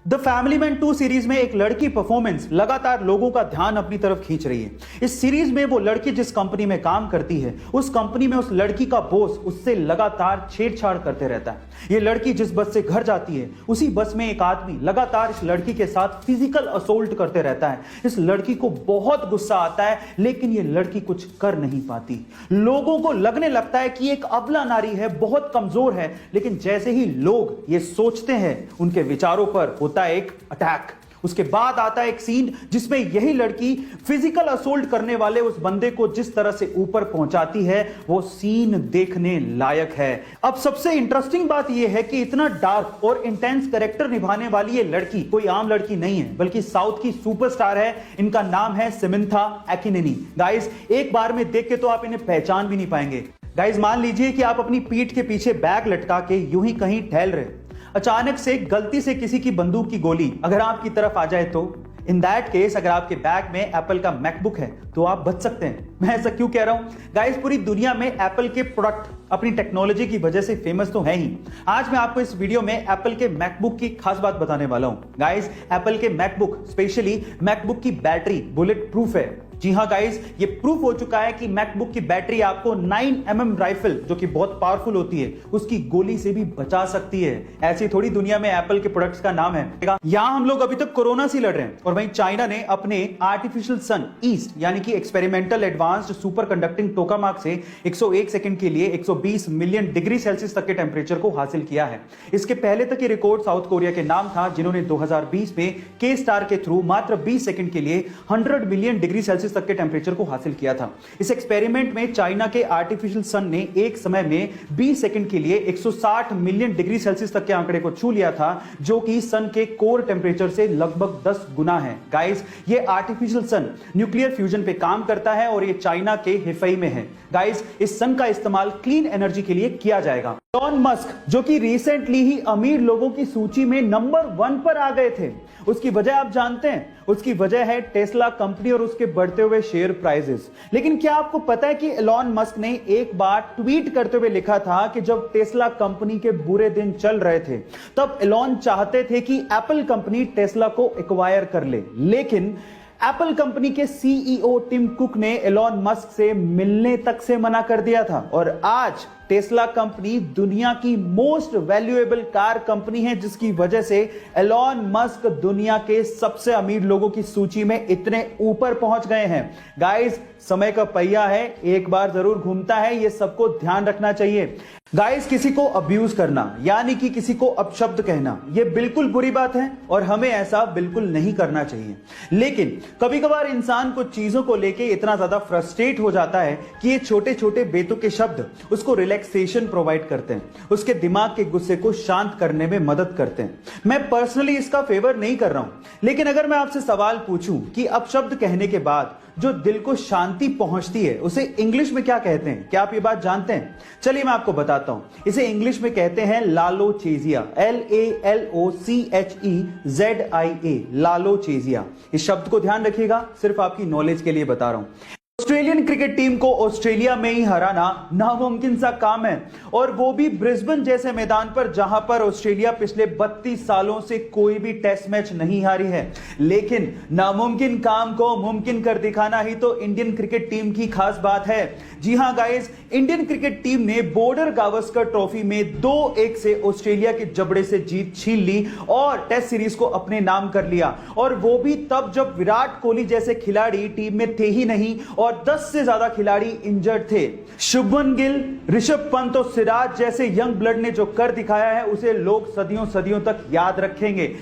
The family man 2 series में एक लड़की परफॉर्मेंस लगातार लोगों का ध्यान अपनी तरफ खींच रही है। इस सीरीज में वो लड़की जिस कंपनी में काम करती है, उस कंपनी में उस लड़की का बॉस उससे लगातार छेड़छाड़ करते रहता है। ये लड़की जिस बस से घर जाती है, उसी बस में एक आदमी लगातार इस लड़की के साथ फिजिकल असोल्ट करते रहता है। इस लड़की को बहुत गुस्सा आता है, लेकिन ये लड़की कुछ कर नहीं पाती। लोगों को लगने लगता है कि एक अबला नारी है, बहुत कमजोर है, लेकिन जैसे ही लोग ये सोचते हैं, उनके विचारों पर होता है एक अटैक। उसके बाद आता है एक सीन जिसमें यही लड़की फिजिकल असोल्ट करने वाले उस बंदे को जिस तरह से ऊपर पहुंचाती है, वो सीन देखने लायक है। अब सबसे इंटरेस्टिंग बात यह है कि इतना डार्क और इंटेंस कैरेक्टर निभाने वाली ये लड़की कोई आम लड़की नहीं है, बल्कि साउथ की सुपरस्टार है। इनका नाम है समंथा अकिनेनी। गाइस, एक बार में देख के तो आप इन्हें पहचान भी नहीं पाएंगे। गाइस, मान लीजिए कि आप अपनी पीठ के पीछे बैग लटका के यूं ही कहीं टहल रहे, अचानक से गलती से किसी की बंदूक की गोली अगर आपकी तरफ आ जाए तो इन दैट केस अगर आपके बैग में एप्पल का मैकबुक है तो आप बच सकते हैं। मैं ऐसा क्यों कह रहा हूं? गाइस, पूरी दुनिया में एप्पल के प्रोडक्ट अपनी टेक्नोलॉजी की वजह से फेमस तो है ही। आज मैं आपको इस वीडियो में एप्पल के मैकबुक की खास बात बताने वाला हूं। गाइस, एप्पल के मैकबुक, स्पेशली मैकबुक की बैटरी बुलेट प्रूफ है। जी हां गाइस, ये प्रूफ हो चुका है कि मैकबुक की बैटरी आपको 9mm राइफल, जो कि बहुत पावरफुल होती है, उसकी गोली से भी बचा सकती है। ऐसी थोड़ी दुनिया में एप्पल के प्रोडक्ट्स का नाम है। यहां हम लोग अभी तक कोरोना से लड़ रहे हैं, और वहीं चाइना ने अपने आर्टिफिशियल सन ईस्ट यानी कि एक्सपेरिमेंटल एडवांस्ड सुपर कंडक्टिंग टोकामाक से 101 सेकंड के लिए 120 मिलियन डिग्री सेल्सियस तक के टेम्परेचर को हासिल किया है। इसके पहले तक ये रिकॉर्ड साउथ कोरिया के नाम था, जिन्होंने 2020 में के स्टार के थ्रू मात्र 20 सेकंड के लिए 100 मिलियन डिग्री सेल्सियस तक के टेंपरेचर को हासिल किया था। इस एक्सपेरिमेंट में चाइना के आर्टिफिशियल सन ने एक समय में 20 सेकंड के लिए 160 मिलियन डिग्री सेल्सियस तक के आंकड़े को छू लिया था, जो कि सन के कोर टेंपरेचर से लगभग 10 गुना है। गाइस, ये आर्टिफिशियल सन न्यूक्लियर फ्यूजन पे काम करता है और ये चाइना के हिफई में है। गाइस, इस सन का इस्तेमाल क्लीन एनर्जी के लिए किया जाएगा। एलोन मस्क, जो कि रिसेंटली ही अमीर लोगों की सूची में नंबर 1 पर आ गए थे, उसकी वजह आप जानते हैं? उसकी वजह है टेस्ला कंपनी और उसके बढ़ते हुए शेयर प्राइसेस। लेकिन क्या आपको पता है कि एलोन मस्क ने एक बार ट्वीट करते हुए लिखा था कि जब टेस्ला कंपनी के बुरे दिन चल रहे थे, तब एलोन चाहते थे कि एप्पल कंपनी टेस्ला को एक्वायर कर ले, लेकिन एप्पल कंपनी के सीईओ टिम कुक ने एलोन मस्क से मिलने तक से मना कर दिया था। और आज टेस्ला कंपनी दुनिया की मोस्ट वैल्यूएबल कार कंपनी है, जिसकी वजह से एलोन मस्क दुनिया के सबसे अमीर लोगों की सूची में इतने ऊपर पहुंच गए हैं। गाइस, समय का पहिया है, एक बार जरूर घूमता है, यह सबको ध्यान रखना चाहिए। गाइस, किसी को अब्यूज करना यानी कि किसी को अपशब्द कहना, यह बिल्कुल बुरी बात है और हमें ऐसा बिल्कुल नहीं करना चाहिए। लेकिन कभी कभार इंसान को चीजों को लेके इतना ज्यादा फ्रस्ट्रेट हो जाता है कि ये छोटे छोटे बेतुके शब्द उसको रिलैक्सेशन प्रोवाइड करते हैं, उसके दिमाग के गुस्से को शांत करने में मदद करते हैं। मैं पर्सनली इसका फेवर नहीं कर रहा हूं, लेकिन अगर मैं आपसे सवाल पूछूं कि अपशब्द कहने के बाद जो दिल को शांति पहुंचती है, उसे इंग्लिश में क्या कहते हैं? क्या आप ये बात जानते हैं? चलिए मैं आपको बताता हूं। इसे इंग्लिश में कहते हैं लालोचेजिया, LALOCHEZIA, लालोचेजिया। इस शब्द को ध्यान रखिएगा, सिर्फ आपकी नॉलेज के लिए बता रहा हूं। ऑस्ट्रेलियन क्रिकेट टीम को ऑस्ट्रेलिया में ही हराना नामुमकिन सा काम है, और वो भी ब्रिस्बेन जैसे मैदान पर, जहां पर ऑस्ट्रेलिया पिछले 32 सालों से कोई भी टेस्ट मैच नहीं हारी है। लेकिन नामुमकिन काम को मुमकिन कर दिखाना ही तो इंडियन क्रिकेट टीम की खास बात है। जी हां गाइस, इंडियन क्रिकेट टीम ने बॉर्डर गावस्कर ट्रॉफी में 2-1 से ऑस्ट्रेलिया के जबड़े से जीत छीन ली और टेस्ट सीरीज को अपने नाम कर लिया, और वो भी तब जब विराट कोहली जैसे खिलाड़ी टीम में थे ही नहीं और 10 से ज्यादा खिलाड़ी इंजर्ड थे। शुभमन गिल, ऋषभ पंत और सिराज जैसे यंग ब्लड ने जो कर दिखाया है, उसे लोग सदियों सदियों तक याद रखेंगे।